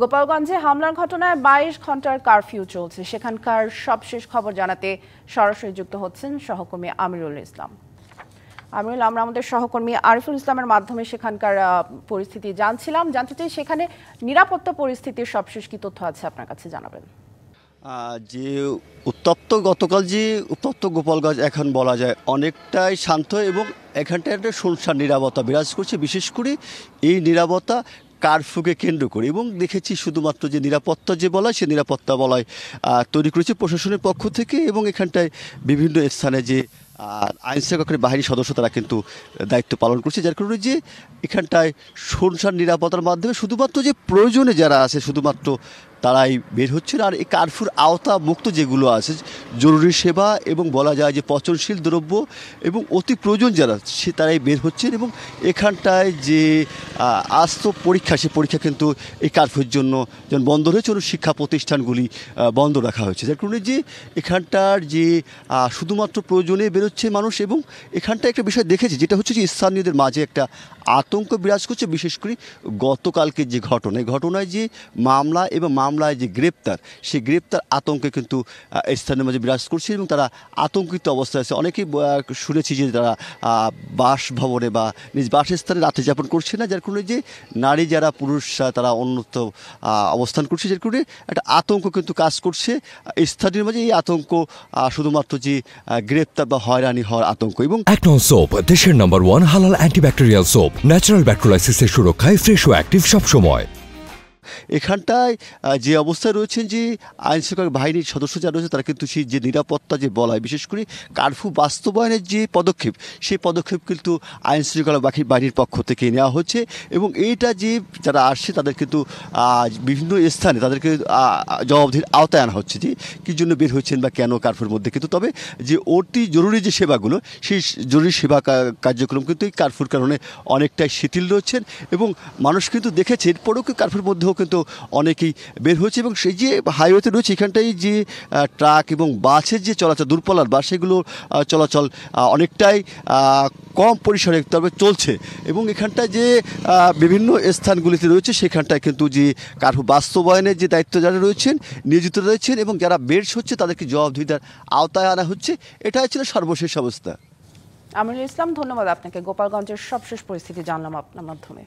গোপালগঞ্জে হামলার ঘটনায় 22 ঘন্টার কারফিউ চলছে। সেখানকার সবশেষ খবর জানাতে সরাসরি যুক্ত হচ্ছেন সহকর্মী আমিরুল ইসলাম। আমিরুল, আমরা আমাদের সহকর্মী আরিফুল ইসলামের মাধ্যমে সেখানকার পরিস্থিতি জানতে চাই সেখানে নিরাপত্তা পরিস্থিতির সবশেষ কি তথ্য আছে আপনার কাছে জানাবেন। যে গতকাল যে উত্তপ্ত গোপালগঞ্জ এখন বলা যায় অনেকটাই শান্ত এবং এখানটায় একটা শুনশান নীরবতা বিরাজ করছে, বিশেষ করে এই নীরবতা কারফিউকে কেন্দ্র করে। এবং দেখেছি শুধুমাত্র যে নিরাপত্তা যে বলা হয় সে নিরাপত্তা বলায় তৈরি করেছে প্রশাসনের পক্ষ থেকে, এবং এখানটায় বিভিন্ন স্থানে যে আইনশৃঙ্খলা বাহিনীর সদস্য তারা কিন্তু দায়িত্ব পালন করছে, যার কারণে যে এখানটায় শুনশান নিরাপত্তার মাধ্যমে শুধুমাত্র যে প্রয়োজনে যারা আছে শুধুমাত্র তারাই বের হচ্ছেন। আর এই কারফিউর আওতা মুক্ত যেগুলো আছে জরুরি সেবা এবং বলা যায় যে পচনশীল দ্রব্য এবং অতি প্রয়োজন যারা সে তারাই বের হচ্ছেন। এবং এখানটায় যে আস্ত পরীক্ষা সে পরীক্ষা কিন্তু এই কারফিউর জন্য যেমন বন্ধ রয়েছে, অন্য শিক্ষা প্রতিষ্ঠানগুলি বন্ধ রাখা হয়েছে, যার কারণে যে এখানটার যে শুধুমাত্র প্রয়োজনে বেরোচ্ছে মানুষ। এবং এখানটায় একটা বিষয় দেখেছি যেটা হচ্ছে যে স্থানীয়দের মাঝে একটা আতঙ্ক বিরাজ করছে, বিশেষ করে গতকালকে যে ঘটনা, এই ঘটনায় যে মামলা এবং মামলায় যে গ্রেপ্তার, সেই গ্রেপ্তার আতঙ্কে কিন্তু স্থানীয় মাঝে বিরাজ করছে এবং তারা আতঙ্কিত অবস্থায় আছে। অনেকেই শুনেছি যে তারা বাসভবনে বা নিজ বাসস্থানে রাতে যাপন করছে না, যার কারণে যে নারী যারা পুরুষরা তারা অন্যত্র অবস্থান করছে, যার কারণে একটা আতঙ্ক কিন্তু কাজ করছে স্থানীয় মাঝে। এই আতঙ্ক শুধুমাত্র যে গ্রেপ্তার বা হয়রানি হওয়ার আতঙ্ক। এবং একনন সোপ দেশের নম্বর 1 হালাল অ্যান্টিব্যাকটেরিয়াল সোপ, ন্যাচারাল ব্যাকটেরিয়ালাইসিসের সুরক্ষায় ফ্রেশ ও অ্যাক্টিভ সবসময়। এখানটায় যে অবস্থায় রয়েছেন যে আইনশৃঙ্খলা বাহিনীর সদস্য যারা রয়েছে তারা কিন্তু সেই যে নিরাপত্তা যে বলায়, বিশেষ করে কারফিউ বাস্তবায়নের যে পদক্ষেপ, সেই পদক্ষেপ কিন্তু আইনশৃঙ্খলা বাহিনীর পক্ষ থেকে নেওয়া হচ্ছে। এবং এইটা যে যারা আসছে তাদের কিন্তু বিভিন্ন স্থানে তাদেরকে জবাবদিহির আওতায় আনা হচ্ছে যে কী জন্য বের হচ্ছেন বা কেন কারফিউর মধ্যে। কিন্তু তবে যে অতি জরুরি যে সেবাগুলো, সেই জরুরি সেবা কার্যক্রম কিন্তু এই কারফিউর কারণে অনেকটাই শিথিল রয়েছেন। এবং মানুষ কিন্তু দেখেছে এরপরেও কারফিউর মধ্যেও কিন্তু অনেকেই বের হয়েছে। এবং সেই যে হাইওয়েতে রয়েছে এখানটাই যে ট্রাক এবং বাসের যে চলাচল, দূরপাল্লার বাস, সেগুলো চলাচল অনেকটাই কম পরিসরে তবে চলছে। এবং এখানটায় যে বিভিন্ন স্থানগুলিতে রয়েছে সেখানটায় কিন্তু যে কারফিউ বাস্তবায়নের যে দায়িত্ব যারা রয়েছেন নিয়োজিত রয়েছেন এবং যারা বের হচ্ছে তাদেরকে জবাবদিহিতার আওতায় আনা হচ্ছে। এটাই ছিল সর্বশেষ অবস্থা। আমিরুল ইসলাম, ধন্যবাদ আপনাকে। গোপালগঞ্জের সবশেষ পরিস্থিতি জানলাম আপনার মাধ্যমে।